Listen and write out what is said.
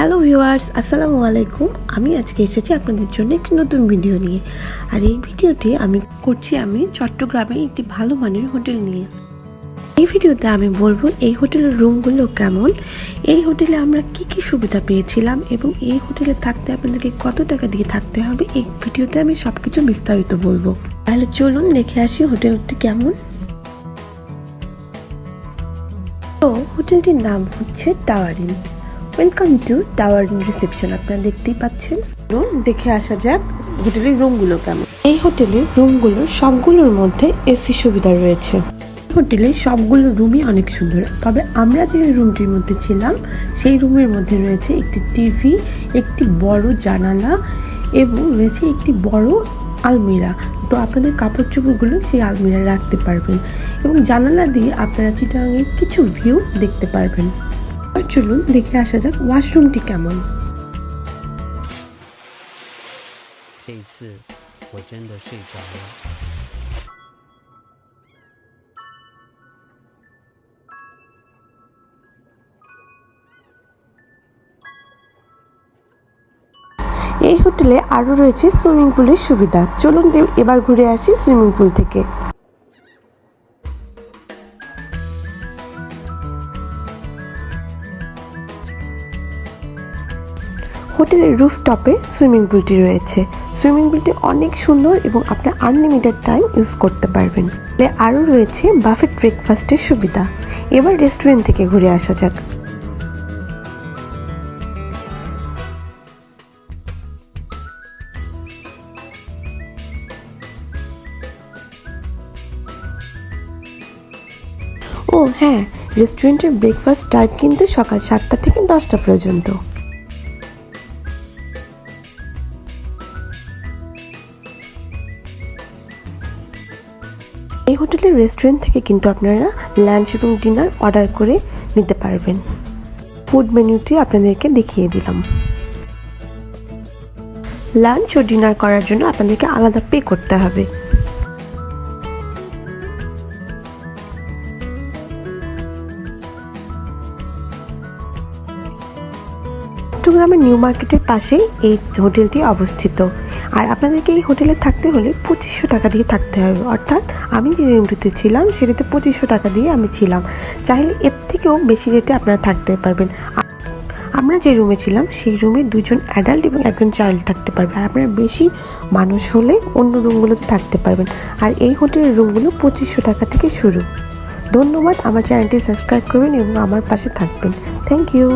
Hello viewers, আসসালামু আলাইকুম। আমি আজকে এসেছি আপনাদের জন্য একটি নতুন ভিডিও নিয়ে। আর এই ভিডিওটি আমি চট্টগ্রামে একটি ভালো মানের হোটেল নিয়ে। এই ভিডিওতে আমি বলবো এই হোটেলের রুমগুলো কেমন, এই হোটেলে আমরা কি কি সুবিধা পেয়েছিলাম এবং এই হোটেলে থাকতে আপনাদেরকে কত টাকা দিয়ে থাকতে হবে। এই ভিডিওতে আমি সবকিছু বিস্তারিত বলবো। তাহলে চলুন দেখে আসি হোটেলটি কেমন। তো হোটেলটির নাম হচ্ছে tower in. Welcome to tower in reception. আপনারা দেখতেই পাচ্ছেন। দেখে আসা যাক হোটেলের রুমগুলো কেমন। এই হোটেলের রুমগুলোর সবগুলোর মধ্যে এসি সুবিধা রয়েছে। হোটেলের সবগুলো রুমই অনেক সুন্দর, তবে আমরা যে রুমটির মধ্যে ছিলাম সেই রুমের মধ্যে রয়েছে একটি টিভি, একটি বড় জানালা এবং রয়েছে একটি বড় আলমিরা। তো আপনাদের কাপড় চোপড়গুলো সেই আলমিরা রাখতে পারবেন এবং জানালা দিয়ে আপনারা চিটাগাংয়ের কিছু ভিউ দেখতে পারবেন। চলুন দেখে আসা যাক ওয়াশরুমটি কেমন। এই হোটেলে আরও রয়েছে সুইমিং পুলের সুবিধা। চলুন এবার ঘুরে আসি সুইমিং পুল থেকে। হোটেলের রুফটপে সুইমিং পুলটি রয়েছে। সুইমিং পুলটি অনেক সুন্দর এবং আপনার আনলিমিটেড টাইম ইউজ করতে পারবেন। আরও রয়েছে বাফেট ব্রেকফাস্টের সুবিধা। এবার রেস্টুরেন্ট থেকে ঘুরে আসা যাক। ও হ্যাঁ, রেস্টুরেন্টের ব্রেকফাস্ট টাইম কিন্তু সকাল 7টা থেকে 10টা পর্যন্ত। এই হোটেলের রেস্টুরেন্ট থেকে কিন্তু আপনারা লাঞ্চ এবং ডিনার অর্ডার করে নিতে পারবেন। ফুড মেনুটি আপনাদেরকে দেখিয়ে দিলাম। লাঞ্চ ও ডিনার করার জন্য আপনাদেরকে আলাদা পে করতে হবে। চট্টগ্রামের নিউ মার্কেটের পাশেই এই হোটেলটি অবস্থিত। আর আপনাদেরকে এই হোটেলে থাকতে হলে 2500 টাকা দিয়ে থাকতে হবে। অর্থাৎ আমি যে রুমটিতে ছিলাম সেটাতে 2500 টাকা দিয়ে আমি ছিলাম। চাইলে এর থেকেও বেশি রেটে আপনারা থাকতে পারবেন। আমরা যে রুমে ছিলাম সেই রুমে 2জন অ্যাডাল্ট এবং 1জন চাইল্ড থাকতে পারবে। আর আপনারা বেশি মানুষ হলে অন্য রুমগুলোতে থাকতে পারবেন। আর এই হোটেলের রুমগুলো 2500 টাকা থেকে শুরু। ধন্যবাদ। আমার চ্যানেলটি সাবস্ক্রাইব করবেন এবং আমার পাশে থাকবেন। Thank you.